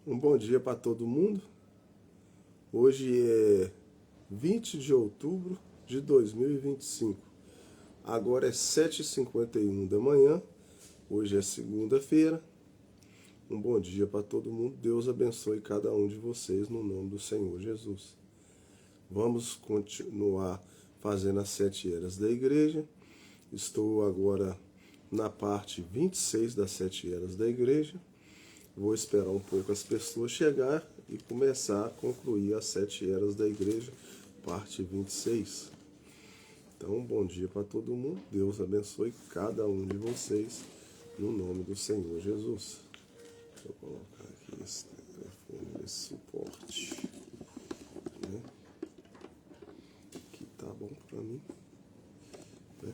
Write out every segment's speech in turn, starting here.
Um bom dia para todo mundo. Hoje é 20 de outubro de 2025. Agora é 7h51 da manhã. Hoje é segunda-feira. Um bom dia para todo mundo. Deus abençoe cada um de vocês no nome do Senhor Jesus. Vamos continuar fazendo as 7 eras da igreja. Estou agora na parte 26 das 7 eras da igreja. Vou esperar um pouco as pessoas chegar e começar a concluir as 7 eras da igreja, parte 26. Então, bom dia para todo mundo. Deus abençoe cada um de vocês, no nome do Senhor Jesus. Deixa eu colocar aqui esse telefone, esse suporte. Né? Aqui tá bom para mim. Né?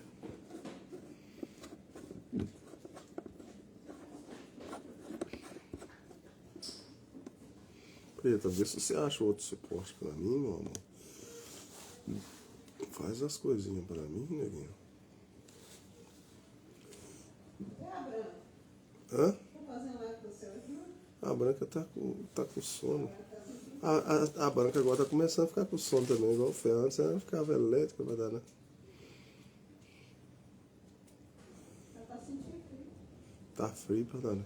Preta, vê se você acha outro suporte para mim, meu amor. Faz as coisinhas para mim, neguinho. É a Branca. Hã? Tô fazendo live com você aqui. A Branca tá com sono. A Branca agora tá começando a ficar com sono também, igual o Fé. Antes ela ficava elétrica, vai dar, né? Ela tá sentindo frio. Tá frio pra dar, né?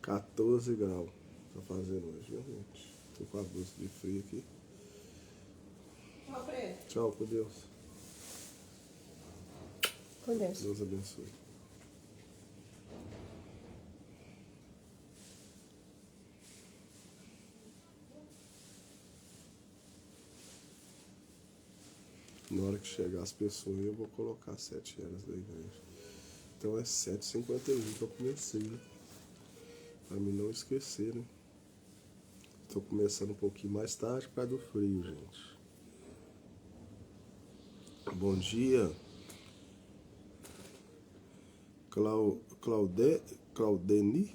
14 graus tá fazendo hoje, viu, gente? Tô com a blusa de frio aqui. Tchau, Preto. Tchau, com Deus. Com Deus. Deus abençoe. Na hora que chegar as pessoas, eu vou colocar as 7 eras da igreja. Então é 7h51 que eu comecei, né? Pra mim não esquecer, né? Tô começando um pouquinho mais tarde por causa do frio, gente. Bom dia. Claudeni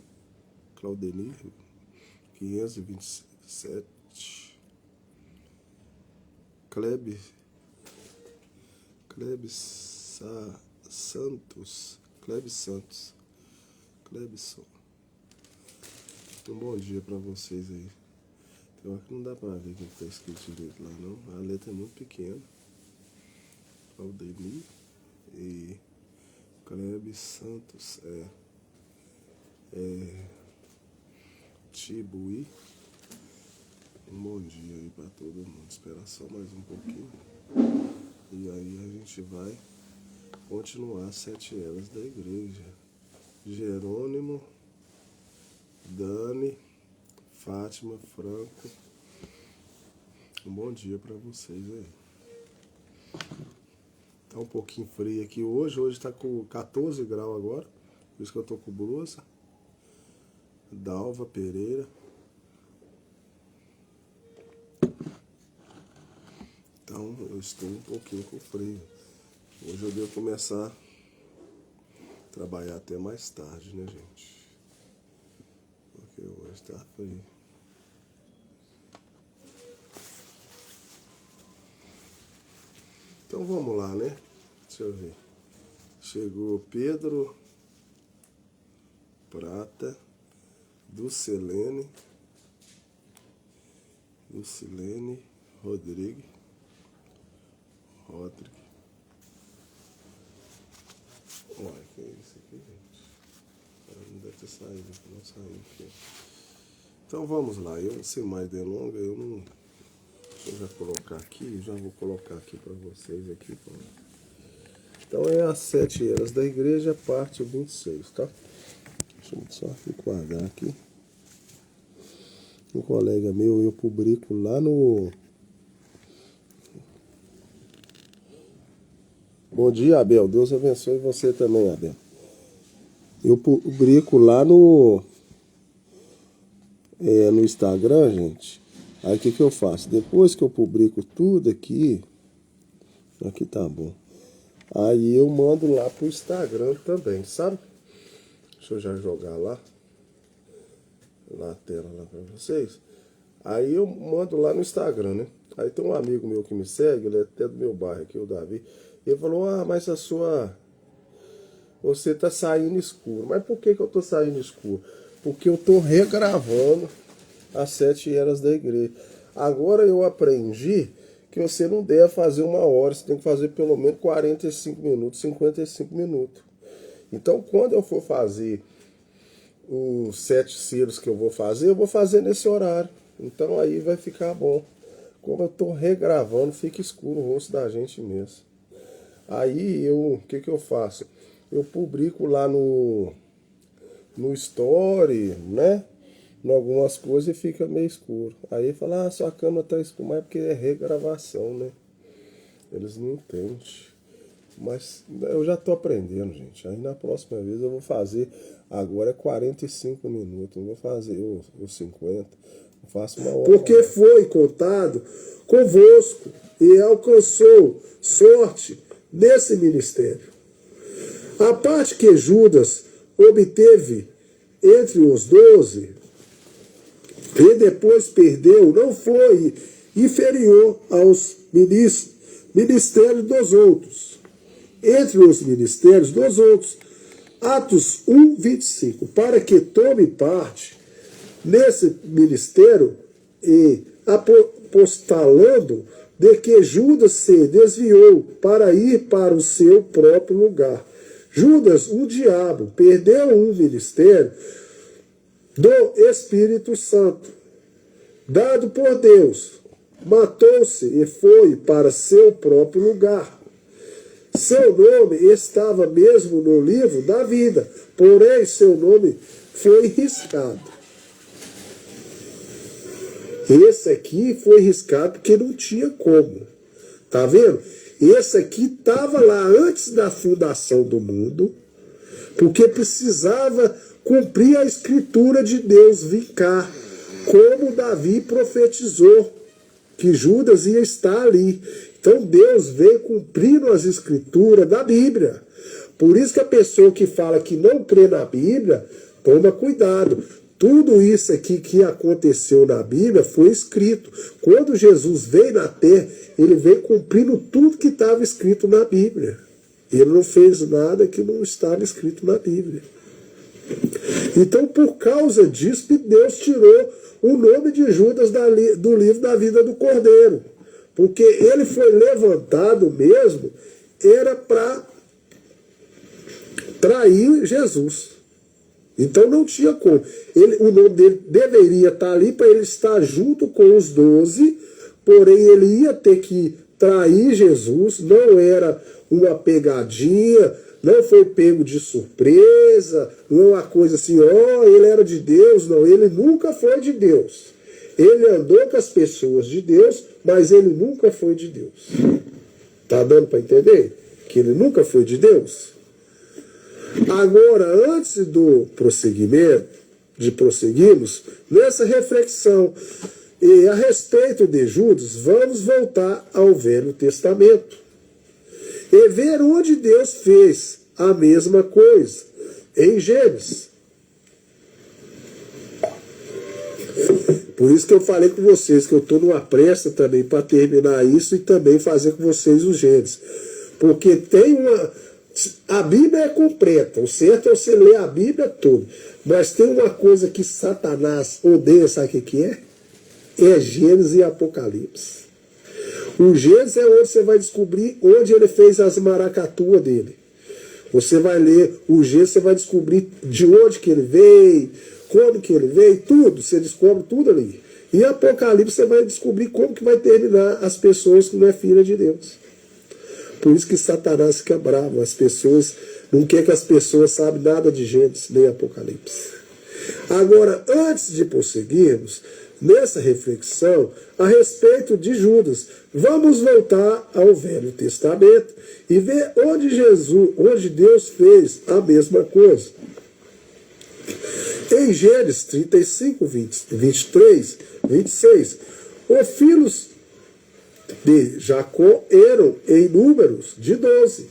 527. Clebson. Um bom dia pra vocês aí. Tem hora que não dá pra ver o que tá escrito direito lá, não. A letra é muito pequena. Claudeni e Clebe Santos Tibuí. Um bom dia aí pra todo mundo. Esperar só mais um pouquinho. E aí a gente vai continuar as 7 eras da igreja. Jerônimo, Dani, Fátima, Franco. Um bom dia pra vocês aí. Tá um pouquinho frio aqui hoje. Hoje tá com 14 graus agora. Por isso que eu tô com blusa. Dalva Pereira. Então eu estou um pouquinho com frio. Hoje eu devo começar a trabalhar até mais tarde, né, gente? Porque hoje tá frio. Então vamos lá, né? Deixa eu ver. Chegou Pedro Prata, Dulcilene Rodrigo. Olha, que é isso aqui, gente? Não deve ter saído, não saiu aqui. Então vamos lá, eu sem mais delongas, eu não. Deixa eu já colocar aqui, já vou colocar aqui para vocês aqui. Então é as 7 eras da igreja, parte 26, tá? Deixa eu só enquadrar aqui. Um colega meu, eu publico lá no... Bom dia, Abel. Deus abençoe você também, Abel. Eu publico lá no Instagram, gente. Aí o que eu faço? Depois que eu publico tudo aqui tá bom. Aí eu mando lá pro Instagram também, sabe? Deixa eu já jogar lá na tela lá pra vocês. Aí eu mando lá no Instagram, né? Aí tem um amigo meu que me segue, ele é até do meu bairro aqui, o Davi. Ele falou, mas você tá saindo escuro. Mas por que eu tô saindo escuro? porque eu estou regravando as 7 eras da igreja. Agora eu aprendi que você não deve fazer 1 hora, você tem que fazer pelo menos 45 minutos, 55 minutos. Então, quando eu for fazer os 7 selos que eu vou fazer nesse horário. Então aí vai ficar bom. Como eu estou regravando, fica escuro o rosto da gente mesmo. Aí o que eu faço? Eu publico lá no Story, né? Em algumas coisas e fica meio escuro. Aí fala, sua câmera tá escura, mas é porque é regravação, né? Eles não entendem. Mas eu já estou aprendendo, gente. Aí na próxima vez eu vou fazer. Agora é 45 minutos. Não vou fazer os 50. Eu faço 1 hora. Porque foi contado convosco e alcançou sorte nesse ministério. A parte que Judas obteve entre os 12 e depois perdeu não foi inferior aos ministérios dos outros. Entre os ministérios dos outros, Atos 1, 25, para que tome parte nesse ministério e apostalando de que Judas se desviou para ir para o seu próprio lugar. Judas, um diabo, perdeu um ministério do Espírito Santo, dado por Deus, matou-se e foi para seu próprio lugar. Seu nome estava mesmo no livro da vida, porém seu nome foi riscado. Esse aqui foi riscado porque não tinha como. Tá vendo? Esse aqui estava lá antes da fundação do mundo, porque precisava cumprir a escritura de Deus vir cá, como Davi profetizou, que Judas ia estar ali. Então Deus veio cumprindo as escrituras da Bíblia. Por isso que a pessoa que fala que não crê na Bíblia, toma cuidado. Tudo isso aqui que aconteceu na Bíblia foi escrito. Quando Jesus veio na terra, ele veio cumprindo tudo que estava escrito na Bíblia. Ele não fez nada que não estava escrito na Bíblia. Então, por causa disso, Deus tirou o nome de Judas do livro da vida do Cordeiro. Porque ele foi levantado mesmo, era para trair Jesus. Então não tinha como. O nome dele deveria estar ali para ele estar junto com os 12, porém ele ia ter que trair Jesus, não era uma pegadinha, não foi pego de surpresa, não é uma coisa assim, ele era de Deus, não, ele nunca foi de Deus. Ele andou com as pessoas de Deus, mas ele nunca foi de Deus. Tá dando para entender? Que ele nunca foi de Deus? Agora, antes do prosseguimento, de prosseguirmos, nessa reflexão e a respeito de Judas, vamos voltar ao Velho Testamento e ver onde Deus fez a mesma coisa, em Gênesis. Por isso que eu falei com vocês que eu estou numa pressa também para terminar isso e também fazer com vocês o Gênesis. Porque tem uma... A Bíblia é completa, o certo é você ler a Bíblia toda. Mas tem uma coisa que Satanás odeia, sabe o que é? É Gênesis e Apocalipse. O Gênesis é onde você vai descobrir onde ele fez as maracatuas dele. Você vai ler o Gênesis, você vai descobrir de onde que ele veio, como que ele veio, tudo. Você descobre tudo ali. E Apocalipse você vai descobrir como que vai terminar as pessoas que não é filha de Deus. Por isso que Satanás fica bravo. As pessoas não quer que as pessoas saibam nada de Gênesis nem Apocalipse. Agora, antes de prosseguirmos nessa reflexão a respeito de Judas, vamos voltar ao Velho Testamento e ver onde Deus fez a mesma coisa. Em Gênesis 35, 23, 26, os filhos de Jacó eram em números de 12.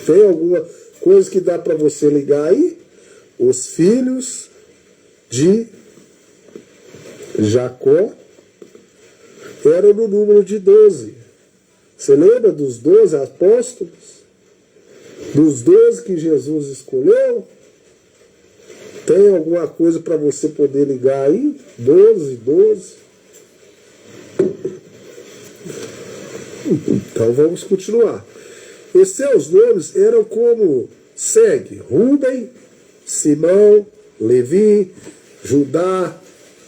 Tem alguma coisa que dá para você ligar aí? Os filhos de Jacó eram no número de 12. Você lembra dos 12 apóstolos? Dos 12 que Jesus escolheu? Tem alguma coisa para você poder ligar aí? 12, 12. Então vamos continuar. E seus nomes eram como segue: Rúben, Simão, Levi, Judá,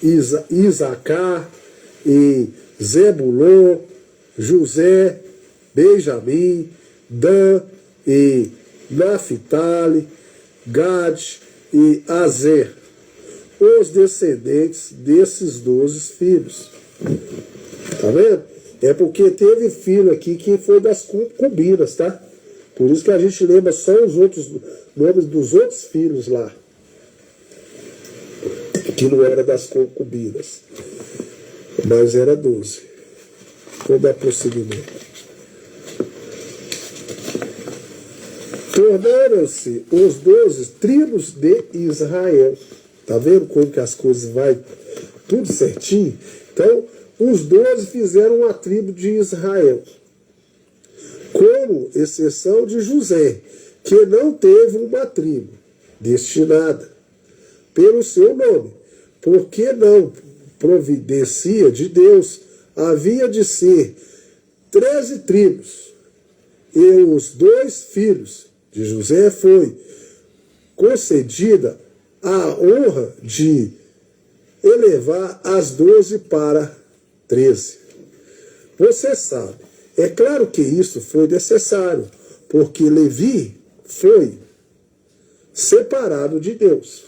Isacar e Zebulon, José, Benjamim, Dan e Naphtali, Gad e Azer, os descendentes desses 12 filhos. Tá vendo? É porque teve filho aqui que foi das concubinas, tá? Por isso que a gente lembra só os outros nomes dos outros filhos lá, que não era das concubinas, mas era 12. Vou dar prosseguimento. Tornaram-se os 12 tribos de Israel. Tá vendo como que as coisas vai tudo certinho? Então, os 12 fizeram a tribo de Israel, como exceção de José, que não teve uma tribo destinada pelo seu nome, porque não providencia de Deus, havia de ser 13 tribos, e os 2 filhos de José foi concedida a honra de elevar as 12 para 13. Você sabe, é claro que isso foi necessário, porque Levi foi separado de Deus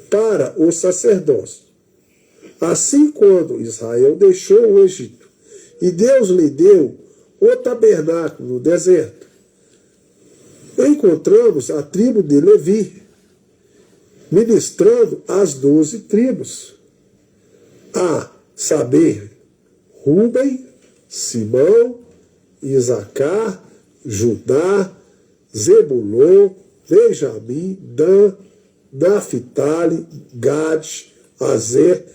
para o sacerdócio. Assim, quando Israel deixou o Egito e Deus lhe deu o tabernáculo no deserto, encontramos a tribo de Levi ministrando as 12 tribos, a saber, Rúben, Simão, Isacar, Judá, Zebulon, Benjamim, Dan, Naphtali, Gad, Azer,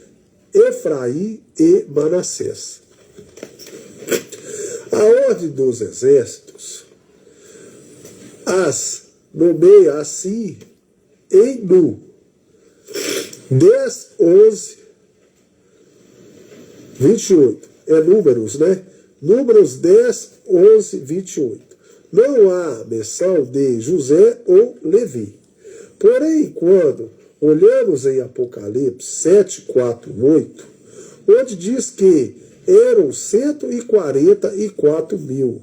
Efraim e Manassés. A ordem dos exércitos as nomeia assim em Nu. 10, 11, 28. É números, né? Números 10, 11, 28. Não há menção de José ou Levi. Porém, quando olhamos em Apocalipse 7, 4, 8, onde diz que eram 144 mil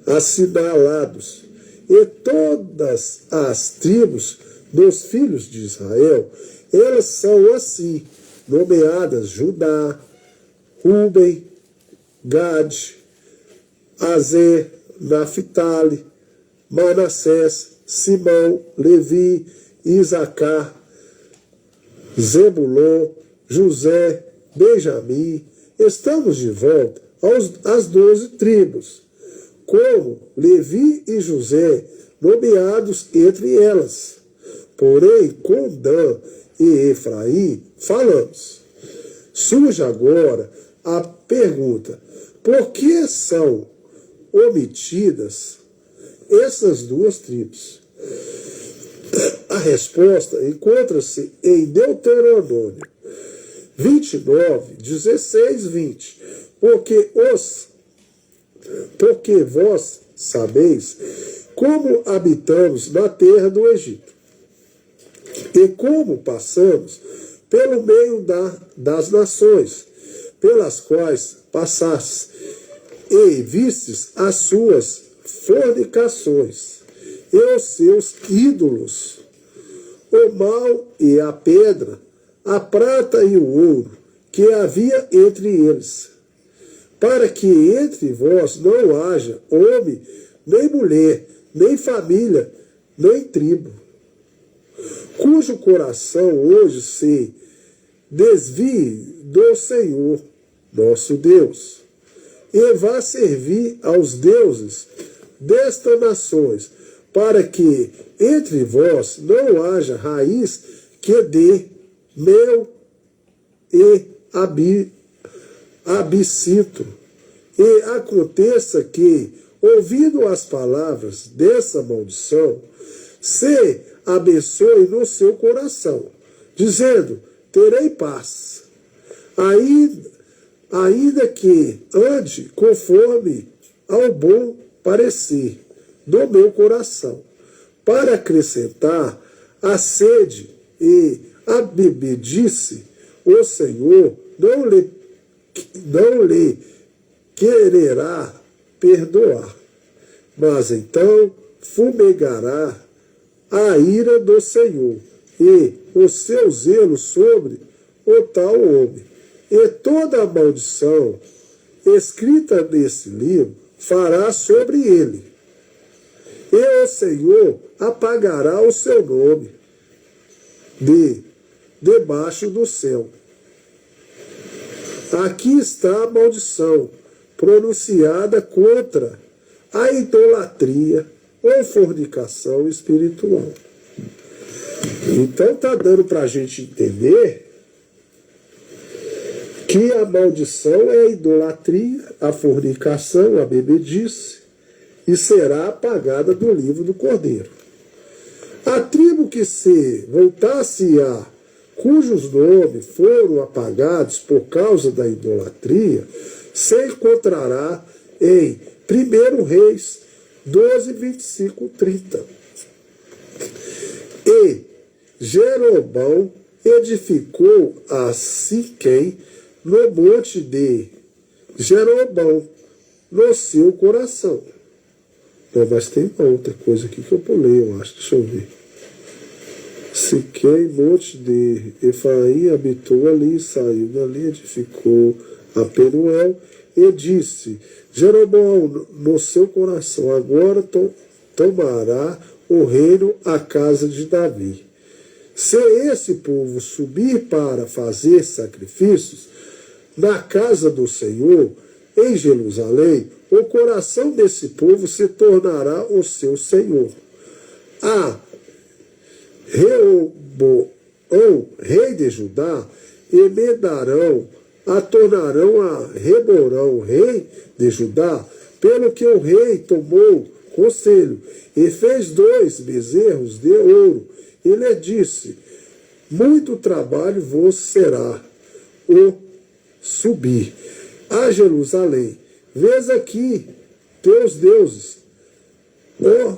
assinalados, e todas as tribos dos filhos de Israel, elas são assim, nomeadas Judá, Rúben, Gad, Azer, Naphtali, Manassés, Simão, Levi, Isacar, Zebulon, José, Benjamim. Estamos de volta às 12 tribos, como Levi e José, nomeados entre elas. Porém, com Dan e Efraim falamos. Surge agora a pergunta: por que são omitidas essas 2 tribos? A resposta encontra-se em Deuteronômio 29, 16, 20. Porque vós sabeis como habitamos na terra do Egito, e como passamos pelo meio das nações, pelas quais passastes, e vistes as suas fornicações, e os seus ídolos, o mal e a pedra, a prata e o ouro, que havia entre eles, para que entre vós não haja homem, nem mulher, nem família, nem tribo, cujo coração hoje se desvie do Senhor, nosso Deus, e vá servir aos deuses destas nações, para que entre vós não haja raiz que dê mel e absinto. E aconteça que, ouvindo as palavras dessa maldição, se abençoe no seu coração, dizendo: terei paz, ainda que ande conforme ao bom parecer do meu coração, para acrescentar a sede e a bebedice, o Senhor não lhe quererá perdoar, mas então fumegará a ira do Senhor e o seu zelo sobre o tal homem. E toda a maldição escrita nesse livro fará sobre ele. E o Senhor apagará o seu nome debaixo do céu. Aqui está a maldição pronunciada contra a idolatria ou fornicação espiritual. Então está dando para a gente entender que a maldição é a idolatria, a fornicação, a bebedice, e será apagada do livro do Cordeiro. A tribo que se voltasse cujos nomes foram apagados por causa da idolatria, se encontrará em 1 Reis 12, 25, 30. E Jeroboão edificou a Siquém no monte de Jeroboão, no seu coração. Não, mas tem uma outra coisa aqui que eu pulei, eu acho. Deixa eu ver. Siquém, monte de Efraim, habitou ali, saiu dali, edificou a Penuel, e disse: Jeroboão, no seu coração, agora tomará o reino a casa de Davi. Se esse povo subir para fazer sacrifícios na casa do Senhor, em Jerusalém, o coração desse povo se tornará o seu Senhor. A Reoboão, rei de Judá, emendarão, tornarão a Reborão, rei de Judá, pelo que o rei tomou conselho e fez 2 bezerros de ouro. E lhe disse: muito trabalho vos será o subir a Jerusalém. Vês aqui teus deuses, ó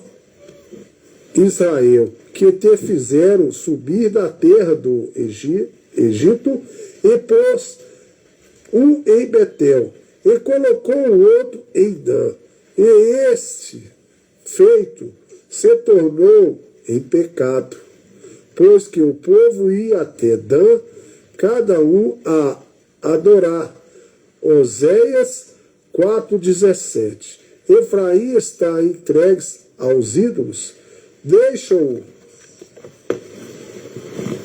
Israel, que te fizeram subir da terra do Egito, e pôs um em Betel, e colocou o outro em Dan. E este feito se tornou em pecado, pois que o povo ia até Dan, cada um a adorar. Oséias 4,17. Efraim está entregue aos ídolos. Deixa-o.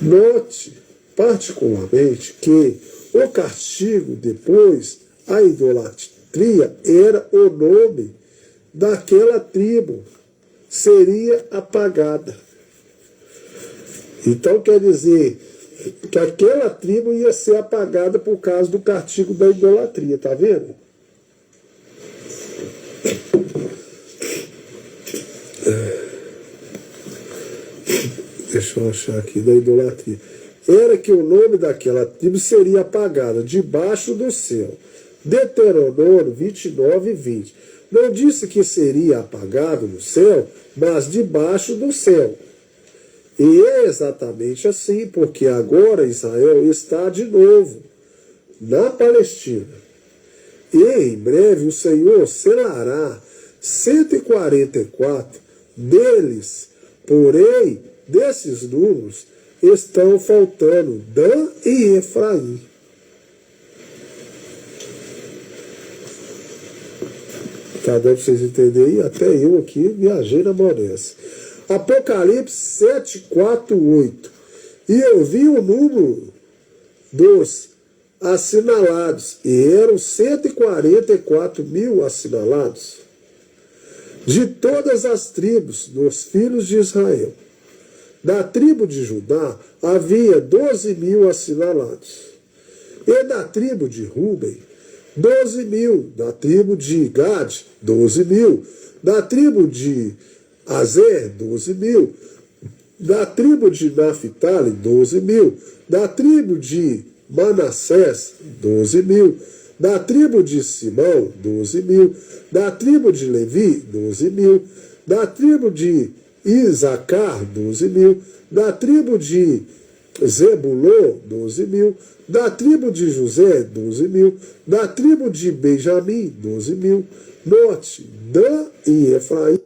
Note particularmente que o castigo depois a idolatria era o nome daquela tribo, seria apagada. Então quer dizer que aquela tribo ia ser apagada por causa do castigo da idolatria, tá vendo? Deixa eu achar aqui, da idolatria. Era que o nome daquela tribo seria apagado debaixo do céu. Deuteronômio 29, 20. Não disse que seria apagado no céu, mas debaixo do céu. E é exatamente assim, porque agora Israel está de novo na Palestina. E em breve o Senhor selará 144 deles, porém, desses números estão faltando Dan e Efraim. Tá dando para vocês entenderem? Até eu aqui viajei na maionese. Apocalipse 7, 4, 8. E eu vi o número dos assinalados, e eram 144 mil assinalados, de todas as tribos dos filhos de Israel. Da tribo de Judá havia 12 mil assinalados. E da tribo de Ruben, 12 mil. Da tribo de Gad, 12 mil. Da tribo de Azer, 12 mil. Da tribo de Naphtali, 12.000. Da tribo de Manassés, 12.000. Da tribo de Simão, 12.000. Da tribo de Levi, 12.000. Da tribo de Isacar, 12.000. Da tribo de Zebulon, 12.000. Da tribo de José, 12.000. Da tribo de Benjamim, 12.000. Note, Dan e Efraim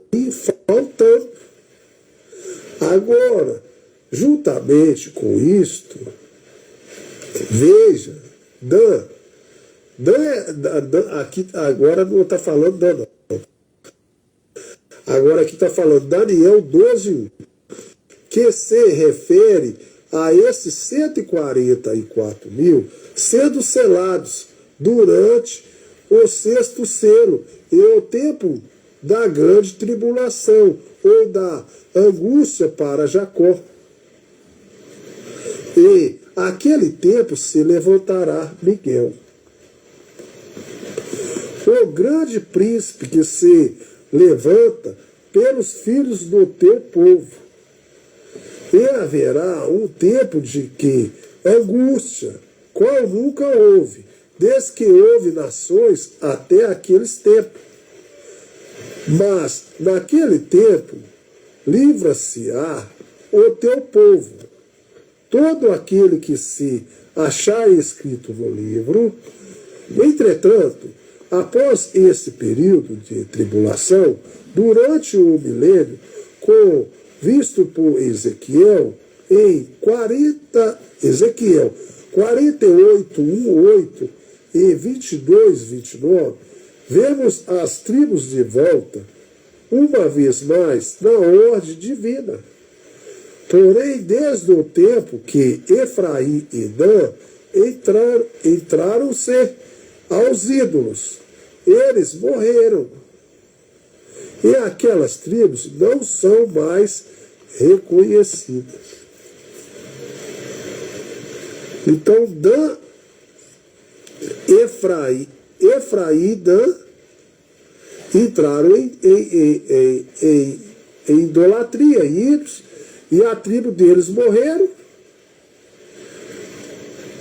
faltando. Agora, juntamente com isto, veja, Dan aqui agora não está falando Dan, não. Agora aqui está falando Daniel 12:1, que se refere a esses 144.000 sendo selados durante o 6º selo e o tempo da grande tribulação ou da angústia para Jacó. E aquele tempo se levantará Miguel, o grande príncipe que se levanta pelos filhos do teu povo. E haverá um tempo de que angústia, qual nunca houve, desde que houve nações até aqueles tempos. Mas naquele tempo livra-se-á o teu povo, todo aquele que se achar escrito no livro. Entretanto, após esse período de tribulação, durante o milênio, visto por Ezequiel em 48:1-8 e 22:29, vemos as tribos de volta, uma vez mais, na ordem divina. Porém, desde o tempo que Efraim e Dan entraram-se aos ídolos, eles morreram. E aquelas tribos não são mais reconhecidas. Então, Dan, Efraim e Dan entraram em idolatria, em ídolos, e a tribo deles morreram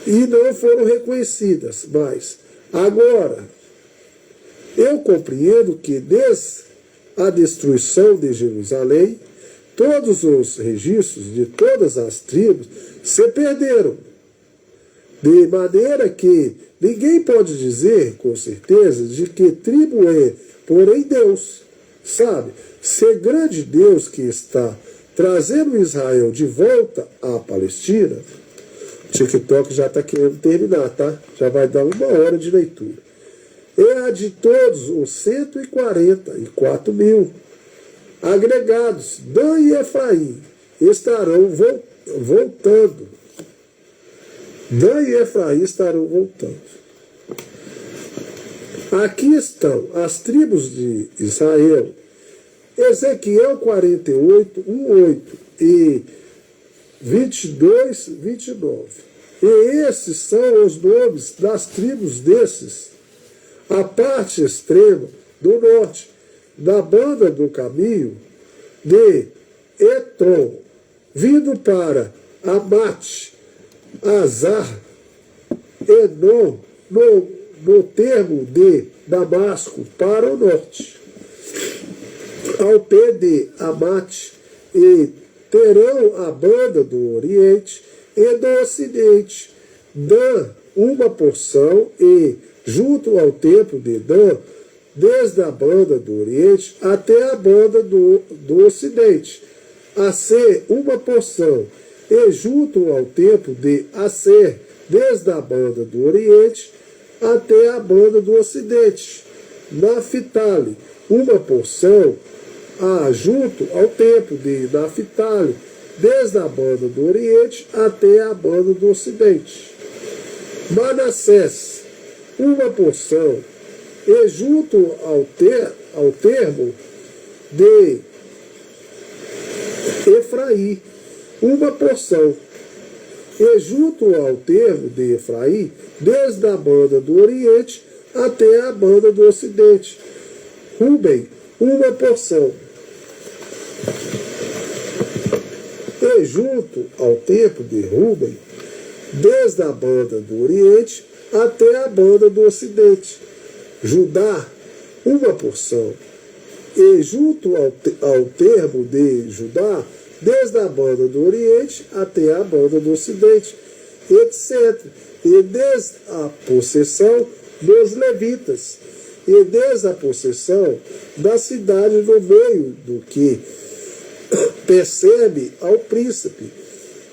e não foram reconhecidas mais. Agora, eu compreendo que desde a destruição de Jerusalém, todos os registros de todas as tribos se perderam, de maneira que ninguém pode dizer com certeza de que tribo é, porém Deus, sabe? Ser grande Deus que está trazendo Israel de volta à Palestina. O TikTok já está querendo terminar, tá? Já vai dar 1 hora de leitura. É a de todos os 144.000 agregados, Dan e Efraim estarão voltando. Dan e Efraim estarão voltando. Aqui estão as tribos de Israel. Ezequiel 48:1-8 e 22:29. E esses são os nomes das tribos desses. A parte extrema do norte da banda do caminho de Etron, vindo para Amate, Azar, Edom, no termo de Damasco, para o norte, ao pé de Amate, e terão a banda do oriente e do ocidente, Dan uma porção, e junto ao templo de Dan, desde a banda do oriente até a banda do ocidente, a ser uma porção, e junto ao templo de Aser, desde a banda do oriente até a banda do ocidente. Naphtali, uma porção, junto ao templo de Naphtali, desde a banda do oriente até a banda do ocidente. Manassés, uma porção, e junto ao termo de Efraim, uma porção, e junto ao termo de Efraim, desde a banda do oriente até a banda do ocidente. Ruben, uma porção, e e junto ao tempo de Rúben, desde a banda do Oriente até a banda do Ocidente. Judá, uma porção, e junto ao termo de Judá, desde a banda do Oriente até a banda do Ocidente, etc. E desde a possessão dos levitas, e desde a possessão da cidade no meio do que percebe ao príncipe,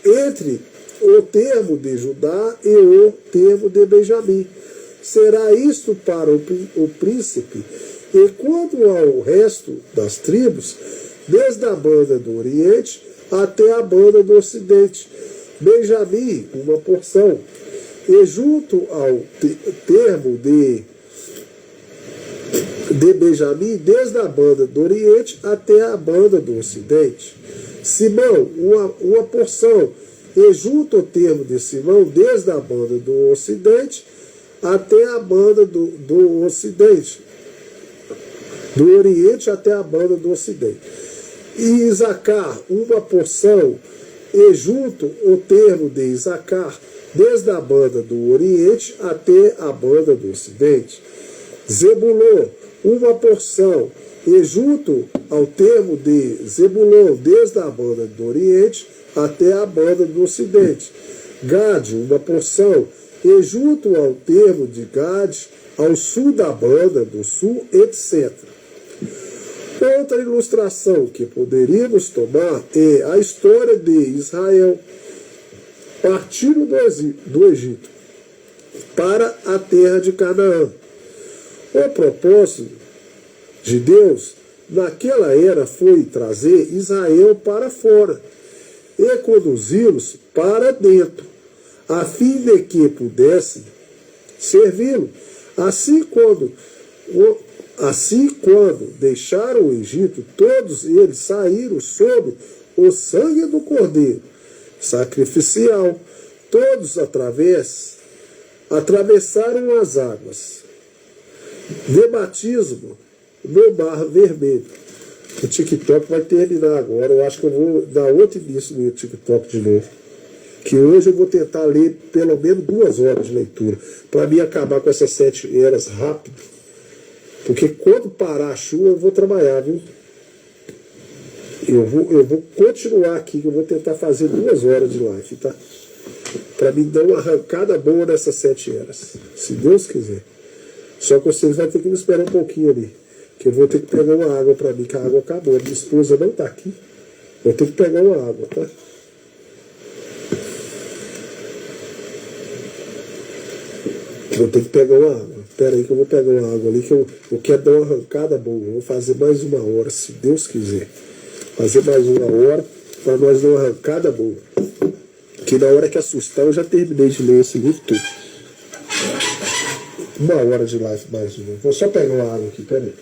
entre o termo de Judá e o termo de Benjamim. Será isto para o príncipe, e quanto ao resto das tribos, desde a banda do Oriente até a banda do Ocidente, Benjamim, uma porção, e junto ao termo de Benjamim, desde a banda do Oriente até a banda do Ocidente. Simão, uma porção, e junto ao termo de Simão, desde a banda do Ocidente até a banda do Ocidente, do Oriente até a banda do Ocidente. E Isacar, uma porção, e junto o termo de Isacar, desde a banda do Oriente até a banda do Ocidente. Zebulon, uma porção, e junto ao termo de Zebulon, desde a banda do Oriente até a banda do Ocidente. Gade, uma porção, e junto ao termo de Gade, ao sul da banda do sul, etc. Outra ilustração que poderíamos tomar é a história de Israel partindo do Egito para a terra de Canaã. O propósito de Deus naquela era foi trazer Israel para fora e conduzi-los para dentro, a fim de que pudessem servi-lo. Assim, quando deixaram o Egito, todos eles saíram sob o sangue do Cordeiro sacrificial. Todos atravessaram as águas de batismo no Mar Vermelho. O TikTok vai terminar agora. Eu acho que eu vou dar outro início no TikTok de novo. Que hoje eu vou tentar ler pelo menos 2 horas de leitura, para mim acabar com essas 7 eras rápido. Porque quando parar a chuva eu vou trabalhar, viu? Eu vou continuar aqui, que eu vou tentar fazer 2 horas de live, tá? Para mim dar uma arrancada boa nessas 7 eras, se Deus quiser. Só que vocês vão ter que me esperar um pouquinho ali, que eu vou ter que pegar uma água para mim, que a água acabou. Minha esposa não está aqui, vou ter que pegar uma água, tá? Vou ter que pegar uma água. Espera aí que eu vou pegar uma água ali, que eu quero dar uma arrancada boa. Eu vou fazer mais 1 hora, se Deus quiser. Fazer mais 1 hora para nós dar uma arrancada boa. Que na hora que assustar eu já terminei de ler esse livro todo. 1 hora de live mais uma. Vou só pegar uma água aqui, pera aí.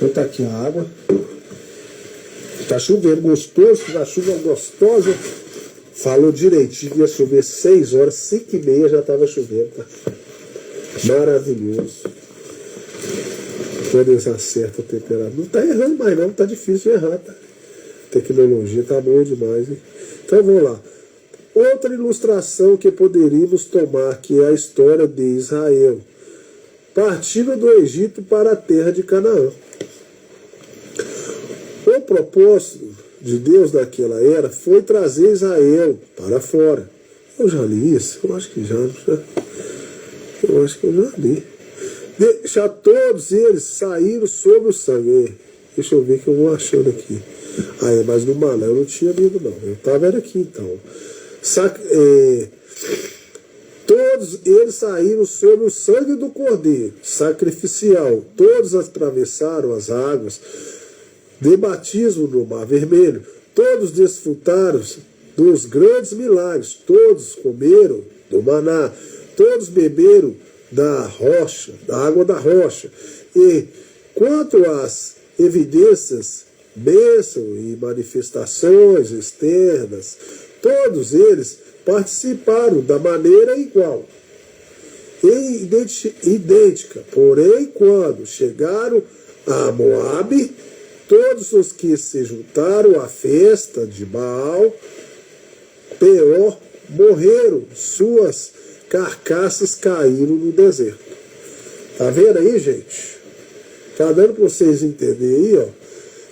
Vou botar aqui a água. Tá chovendo gostoso, a chuva gostosa. Falou direitinho, ia chover 6 horas, 5h30 já estava chovendo. Tá? Maravilhoso. Quando eles acertam a temperatura. Não tá errando mais não, tá difícil de errar. Tá? A tecnologia tá boa demais, hein? Então vamos lá. Outra ilustração que poderíamos tomar, que é a história de Israel, partindo do Egito para a terra de Canaã. O propósito de Deus naquela era foi trazer Israel para fora. Eu já li isso? Eu acho que eu acho que eu já li. Deixar todos eles saíram sob o sangue. Deixa eu ver que eu vou achando aqui. Mas no Maná eu não tinha lido não. Eu estava aqui então. Todos eles saíram sob o sangue do Cordeiro sacrificial. Todos atravessaram as águas de batismo no Mar Vermelho. Todos desfrutaram dos grandes milagres. Todos comeram do maná. Todos beberam da rocha, da água da rocha. E quanto às evidências bênção e manifestações externas, todos eles participaram da maneira igual, idêntica. Porém, quando chegaram a Moabe, todos os que se juntaram à festa de Baal Peor morreram, suas carcaças caíram no deserto. Tá vendo aí, gente? Tá dando para vocês entenderem aí, ó,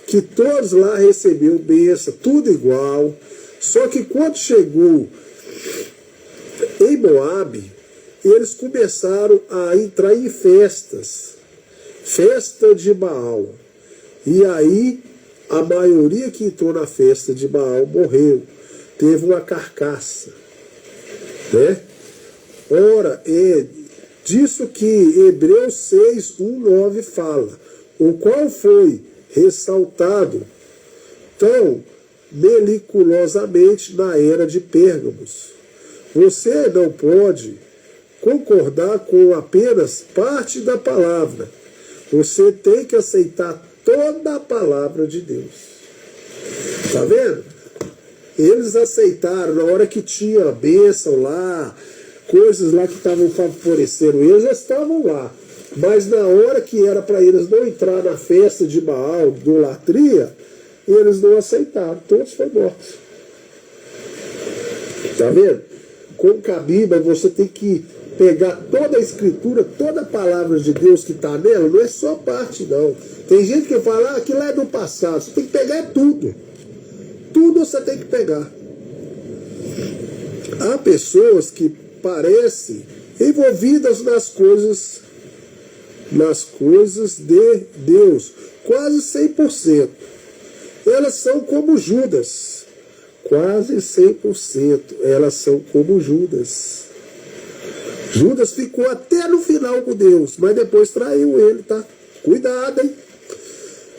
que todos lá receberam bênção, tudo igual. Só que quando chegou em Moabe, eles começaram a entrar em festas, festa de Baal. E aí a maioria que entrou na festa de Baal morreu, teve uma carcaça, né? Ora, é disso que Hebreus 6, 1, 9 fala, o qual foi ressaltado tão meliculosamente na era de Pérgamos. Você não pode concordar com apenas parte da palavra. Você tem que aceitar toda a palavra de Deus. Tá vendo? Eles aceitaram na hora que tinha bênção lá, coisas lá que estavam favorecendo eles, já estavam lá. Mas na hora que era para eles não entrar na festa de Baal, idolatria, eles não aceitaram. Todos foram mortos. Tá vendo? Como que a Bíblia, você tem que pegar toda a escritura, toda a palavra de Deus que está nela, não é só parte não. Tem gente que fala, ah, aquilo é do passado. Você tem que pegar tudo. Tudo você tem que pegar. Há pessoas que parecem envolvidas nas coisas de Deus, quase 100%. Elas são como Judas, quase 100%. Elas são como Judas. Judas ficou até no final com Deus, mas depois traiu ele, tá? Cuidado, hein?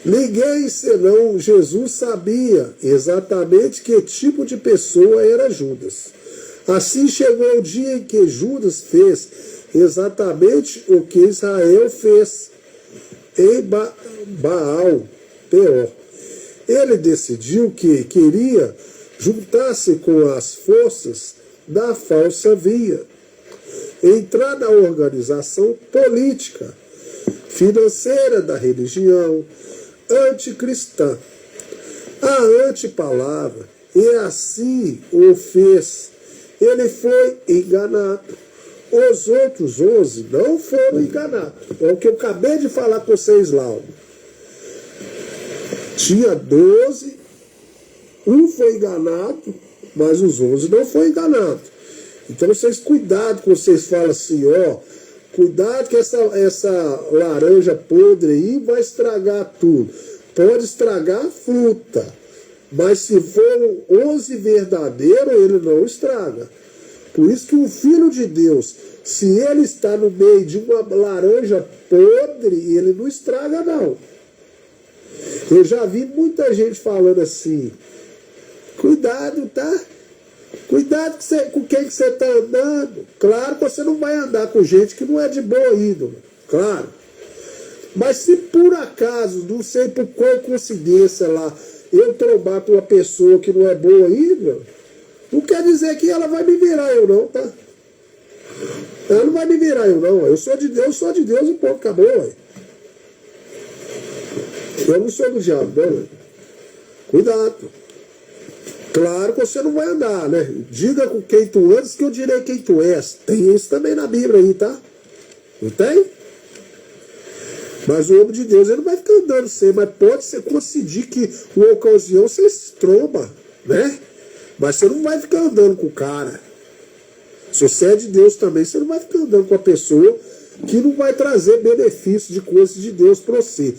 Ninguém senão Jesus sabia exatamente que tipo de pessoa era Judas. Assim chegou o dia em que Judas fez exatamente o que Israel fez em Baal Peor. Ele decidiu que queria juntar-se com as forças da falsa via, entrar na organização política, financeira da religião anticristã, a antipalavra, e assim o fez. Ele foi enganado. Os outros 11 não foram enganados. É o que eu acabei de falar com vocês lá. Tinha 12, um foi enganado, mas os 11 não foram enganados. Então vocês cuidado quando vocês falam assim, ó, cuidado que essa laranja podre aí vai estragar tudo. Pode estragar a fruta, mas se for 11 verdadeiro, ele não estraga. Por isso que o Filho de Deus, se ele está no meio de uma laranja podre, ele não estraga não. Eu já vi muita gente falando assim, cuidado, tá? Cuidado com quem que você está andando. Claro que você não vai andar com gente que não é de boa índole, claro. Mas se por acaso, não sei por qual coincidência lá, eu trombar com uma pessoa que não é boa índole, não quer dizer que ela vai me virar eu não, tá? Ela não vai me virar eu não. Eu sou de Deus e pronto, acabou. Ué. Eu não sou do diabo, não. Ué. Cuidado. Claro que você não vai andar, né? Diga com quem tu andas que eu direi quem tu és. Tem isso também na Bíblia aí, tá? Não tem? Mas o homem de Deus, ele não vai ficar andando sem, mas pode ser coincidir que uma ocasião você se tromba, né? Mas você não vai ficar andando com o cara. Se você é de Deus também, você não vai ficar andando com a pessoa que não vai trazer benefício de coisas de Deus para você.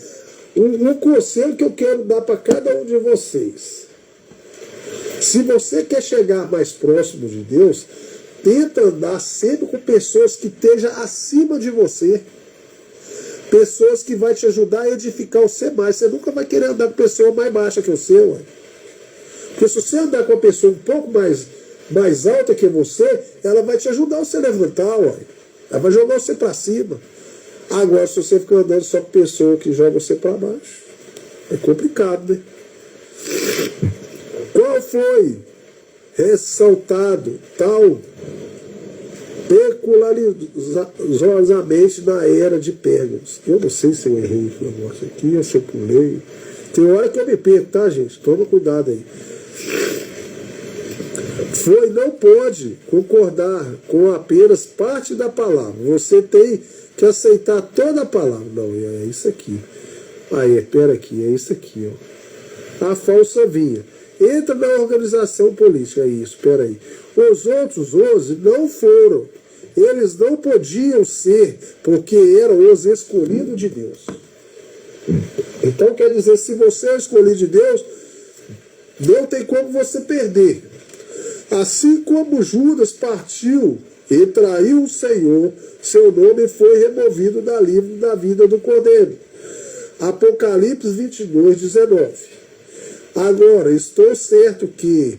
Um conselho que eu quero dar para cada um de vocês. Se você quer chegar mais próximo de Deus, tenta andar sempre com pessoas que estejam acima de você. Pessoas que vão te ajudar a edificar você mais. Você nunca vai querer andar com pessoa mais baixa que você, ué. Porque se você andar com uma pessoa um pouco mais alta que você, ela vai te ajudar a você levantar, ué. Ela vai jogar você para cima. Agora, se você ficar andando só com pessoa que joga você para baixo, É complicado, né? Qual foi ressaltado tal peculiarizosamente na era de Pérgamos? Eu não sei se eu errei esse negócio aqui, ou se eu pulei. Tem hora que eu me perco, tá, gente? Toma cuidado aí. Não pode concordar com apenas parte da palavra. Você tem que aceitar toda a palavra. Não, é isso aqui. Aí, pera aqui, é isso aqui, ó. A falsa vinha. Entra na organização política, é isso, espera aí. Os outros 11 não foram. Eles não podiam ser, porque eram os escolhidos de Deus. Então quer dizer, se você é escolhido de Deus, não tem como você perder. Assim como Judas partiu e traiu o Senhor, seu nome foi removido da livro da vida do Cordeiro. Apocalipse 22, 19. Agora, estou certo que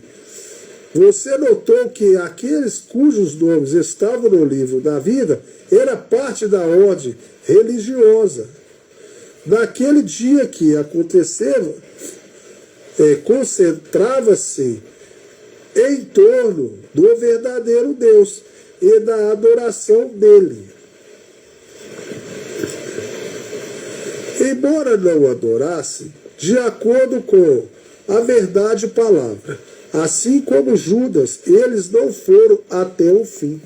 você notou que aqueles cujos nomes estavam no livro da vida era parte da ordem religiosa. Naquele dia que aconteceu, concentrava-se em torno do verdadeiro Deus e da adoração dele. Embora não adorasse, de acordo com a verdade palavra, assim como Judas, eles não foram até o fim.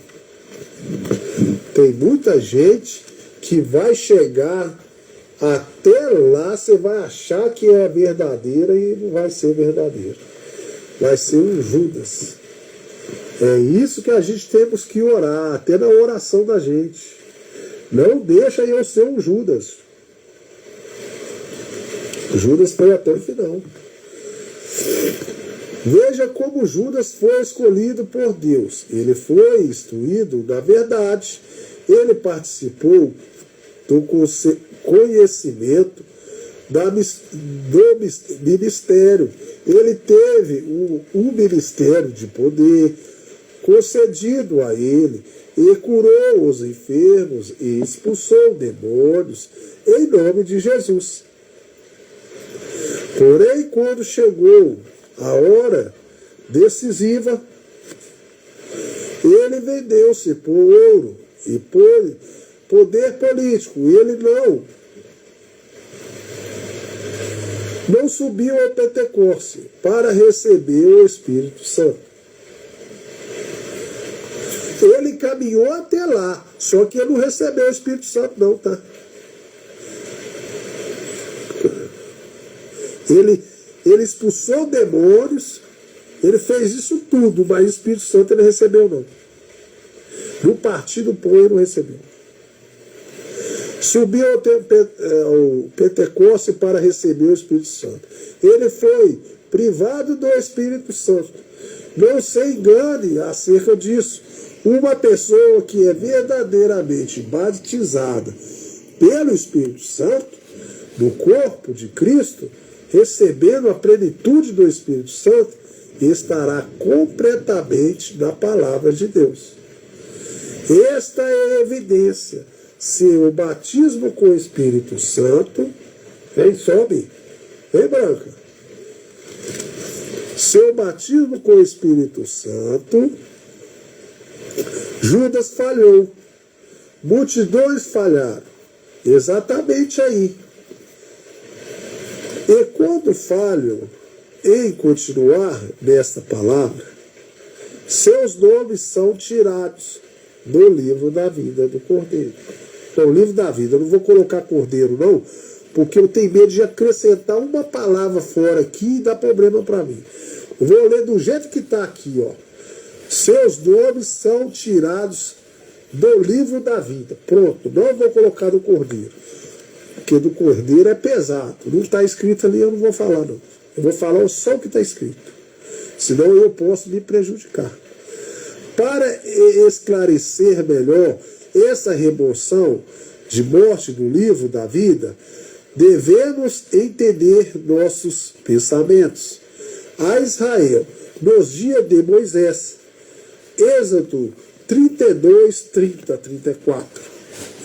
Tem muita gente que vai chegar até lá, você vai achar que é verdadeira e não vai ser verdadeira. Vai ser um Judas. É isso que a gente temos que orar, até na oração da gente. Não deixa eu ser um Judas. Judas foi até o final. Veja como Judas foi escolhido por Deus. Ele foi instruído na verdade. Ele participou do conhecimento do ministério. Ele teve um ministério de poder concedido a ele e curou os enfermos e expulsou demônios em nome de Jesus. Porém, quando chegou a hora decisiva, ele vendeu-se por ouro e por poder político. Ele não subiu ao Pentecoste para receber o Espírito Santo. Ele caminhou até lá, só que ele não recebeu o Espírito Santo não, tá? Ele expulsou demônios, ele fez isso tudo, mas o Espírito Santo ele recebeu não. No partido pão ele não recebeu. Subiu ao Pentecoste para receber o Espírito Santo. Ele foi privado do Espírito Santo. Não se engane acerca disso. Uma pessoa que é verdadeiramente batizada pelo Espírito Santo, no corpo de Cristo, recebendo a plenitude do Espírito Santo, estará completamente na palavra de Deus. Esta é a evidência. Se o batismo com o Espírito Santo, vem, sobe, vem, Branca. Seu batismo com o Espírito Santo, Judas falhou, multidões falharam, exatamente aí. E quando falham em continuar nesta palavra, seus nomes são tirados do livro da vida do Cordeiro. Então, o livro da vida, eu não vou colocar Cordeiro não, porque eu tenho medo de acrescentar uma palavra fora aqui e dar problema para mim. Eu vou ler do jeito que está aqui, ó. Seus nomes são tirados do livro da vida. Pronto, não vou colocar do Cordeiro. Porque do Cordeiro é pesado. Não está escrito ali, eu não vou falar não. Eu vou falar só o que está escrito. Senão eu posso me prejudicar. Para esclarecer melhor essa remoção de morte do livro da vida, devemos entender nossos pensamentos. A Israel, nos dias de Moisés, Êxodo 32, 30, 34.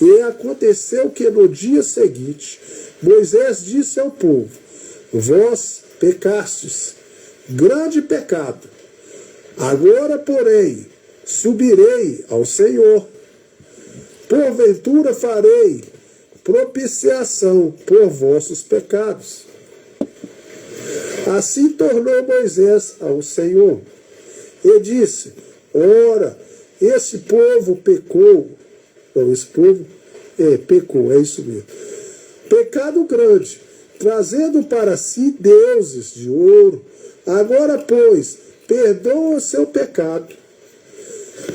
E aconteceu que no dia seguinte, Moisés disse ao povo: vós pecastes, grande pecado. Agora, porém, subirei ao Senhor. Porventura farei propiciação por vossos pecados. Assim tornou Moisés ao Senhor e disse: ora, esse povo pecou. Não, esse povo pecou, é isso mesmo. Pecado grande, trazendo para si deuses de ouro. Agora, pois, perdoa o seu pecado.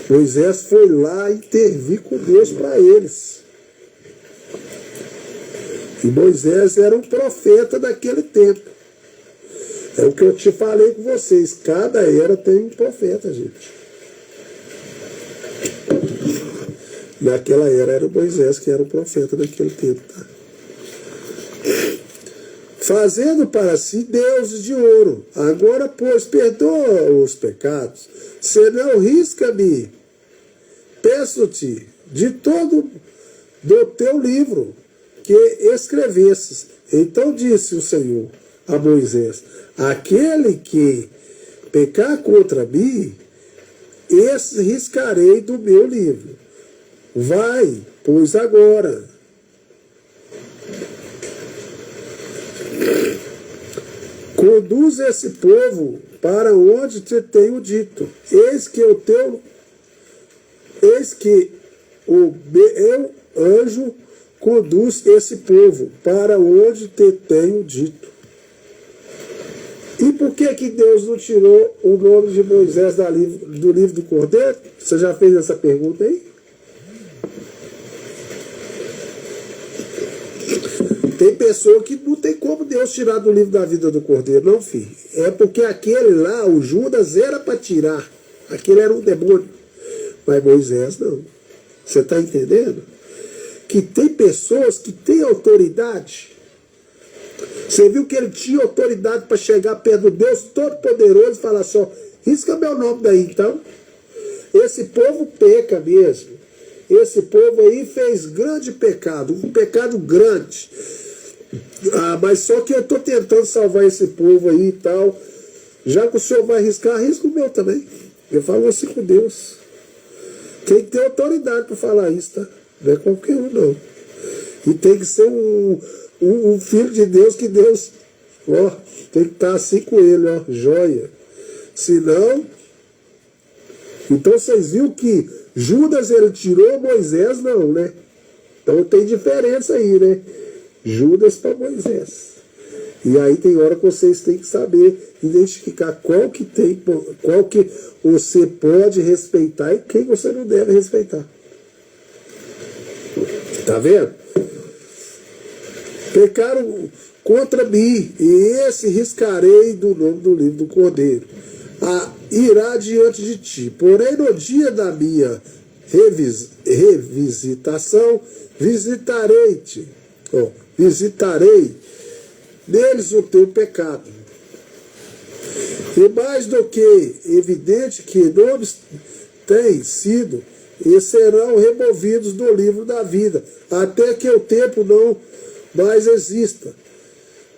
Moisés foi lá intervir com Deus para eles. E Moisés era um profeta daquele tempo. É o que eu te falei com vocês. Cada era tem um profeta, gente. Naquela era Moisés que era o profeta daquele tempo. Tá? Fazendo para si deuses de ouro. Agora, pois, perdoa os pecados. Senão risca-me, peço-te, de todo do teu livro que escrevesses. Então disse o Senhor a Moisés: aquele que pecar contra mim, esse riscarei do meu livro. Vai, pois agora. Conduz esse povo para onde te tenho dito. Eis que o meu anjo conduz esse povo para onde te tenho dito. E por que Deus não tirou o nome de Moisés do livro do Cordeiro? Você já fez essa pergunta aí? Tem pessoa que não tem como Deus tirar do livro da vida do Cordeiro, não, filho. É porque aquele lá, o Judas, era para tirar. Aquele era um demônio. Mas Moisés não. Você está entendendo? Que tem pessoas que têm autoridade. Você viu que ele tinha autoridade para chegar perto do Deus Todo-Poderoso e falar só: risca meu nome daí, então. Esse povo peca mesmo. Esse povo aí fez grande pecado, um pecado grande. Mas só que eu estou tentando salvar esse povo aí e tal. Já que o senhor vai arriscar, arrisca o meu também. Eu falo assim com Deus. Tem que ter autoridade para falar isso, tá? Não é qualquer um, não. E tem que ser um filho de Deus que Deus, ó, tem que estar assim com ele, ó, joia. Senão, então vocês viram que Judas, ele tirou Moisés, não, né? Então tem diferença aí, né? Judas para Moisés. E aí tem hora que vocês têm que saber identificar qual que você pode respeitar e quem você não deve respeitar. Tá vendo? Pecaram contra mim, e esse riscarei do nome do livro do Cordeiro. Irá diante de ti. Porém, no dia da minha revisitação, visitarei-te. Visitarei neles o teu pecado. E mais do que evidente que nomes têm sido e serão removidos do livro da vida, até que o tempo não mais exista.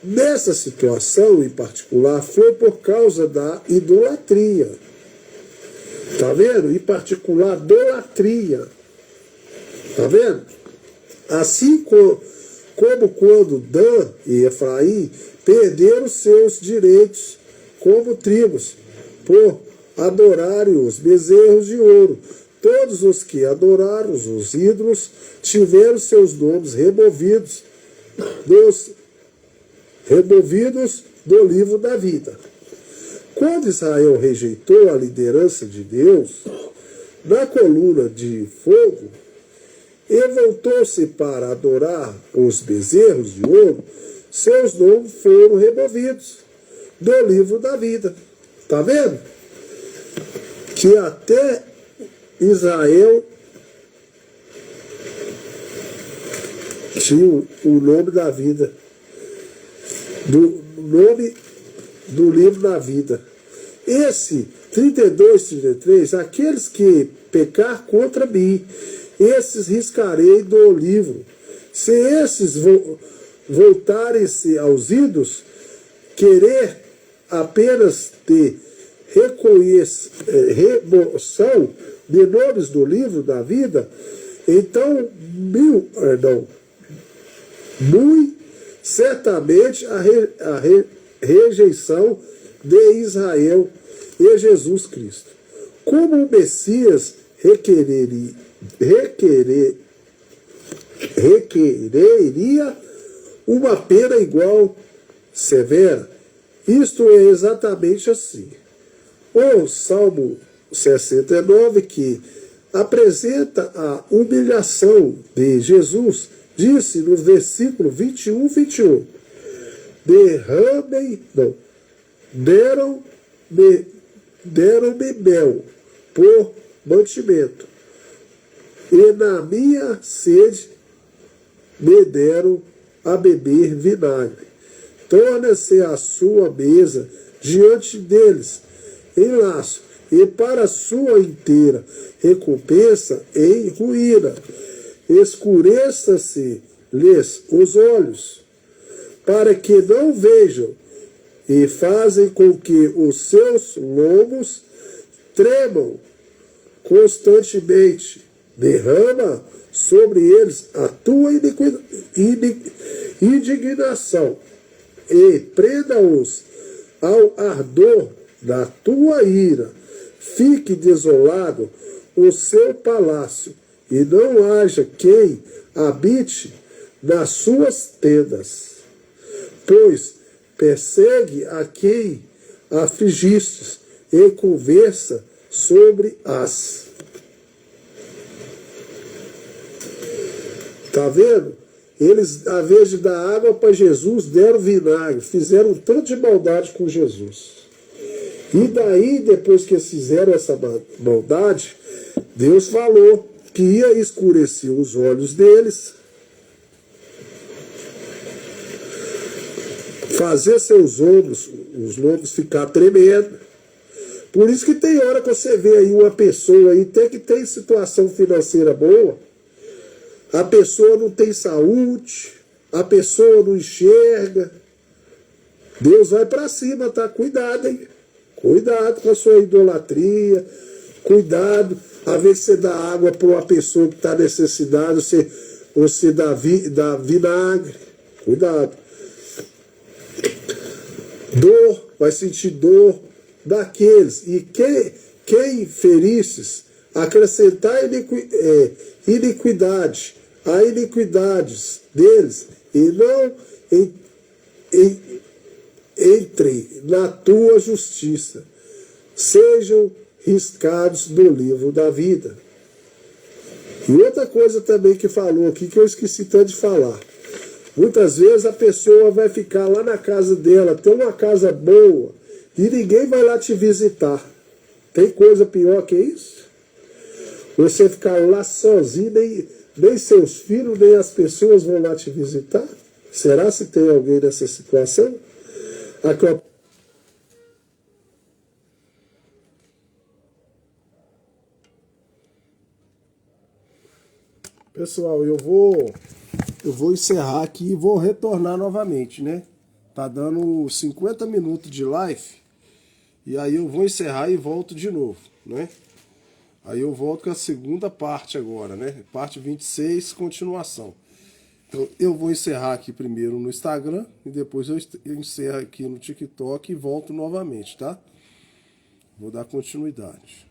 Nessa situação em particular, foi por causa da idolatria. Tá vendo? Em particular, idolatria. Tá vendo? Assim como quando Dan e Efraim perderam seus direitos como tribos, por adorarem os bezerros de ouro. Todos os que adoraram os ídolos tiveram seus nomes removidos do livro da vida. Quando Israel rejeitou a liderança de Deus na coluna de fogo e voltou-se para adorar os bezerros de ouro, seus nomes foram removidos do livro da vida. Tá vendo? Que até Israel tinha o nome da vida, do nome do livro da vida. Esse 32, 33, aqueles que pecar contra mim, esses riscarei do livro. Se esses voltarem-se aos ídolos, querer apenas ter remoção de nomes do livro da vida, então, muito certamente a rejeição de Israel e Jesus Cristo. Como o Messias requereria uma pena igual severa. Isto é exatamente assim. O Salmo 69, que apresenta a humilhação de Jesus, disse no versículo 21, deram-me mel por mantimento, e na minha sede me deram a beber vinagre. Torna-se a sua mesa diante deles em laço, e para sua inteira recompensa em ruína. Escureça-se-lhes os olhos, para que não vejam, e fazem com que os seus lomos tremam constantemente. Derrama sobre eles a tua indignação, e prenda-os ao ardor da tua ira. Fique desolado o seu palácio, e não haja quem habite nas suas tendas. Pois persegue a quem afligistes, e conversa sobre as. Está vendo? Eles, ao invés de dar água para Jesus, deram vinagre, fizeram um tanto de maldade com Jesus. E daí, depois que eles fizeram essa maldade, Deus falou que ia escurecer os olhos deles, fazer seus ombros, os lombos ficar tremendo. Por isso que tem hora que você vê aí uma pessoa aí, até que tem situação financeira boa, a pessoa não tem saúde, a pessoa não enxerga. Deus vai para cima, tá? Cuidado, hein? Cuidado com a sua idolatria, cuidado. Às vezes você dá água para uma pessoa que está necessitada, você dá vinagre. Cuidado. Dor, vai sentir dor daqueles. E quem feristes, acrescentar iniquidade a iniquidades deles, e não entre na tua justiça, sejam riscados do livro da vida. E outra coisa também que falou aqui, que eu esqueci tanto de falar. Muitas vezes a pessoa vai ficar lá na casa dela, tem uma casa boa, e ninguém vai lá te visitar. Tem coisa pior que isso? Você ficar lá sozinho, nem seus filhos, nem as pessoas vão lá te visitar? Será se tem alguém nessa situação? Aqui, ó. Pessoal, eu vou encerrar aqui e vou retornar novamente, né? Tá dando 50 minutos de live, e aí eu vou encerrar e volto de novo, né? Aí eu volto com a segunda parte agora, né? Parte 26, continuação. Então eu vou encerrar aqui primeiro no Instagram, e depois eu encerro aqui no TikTok e volto novamente, tá? Vou dar continuidade.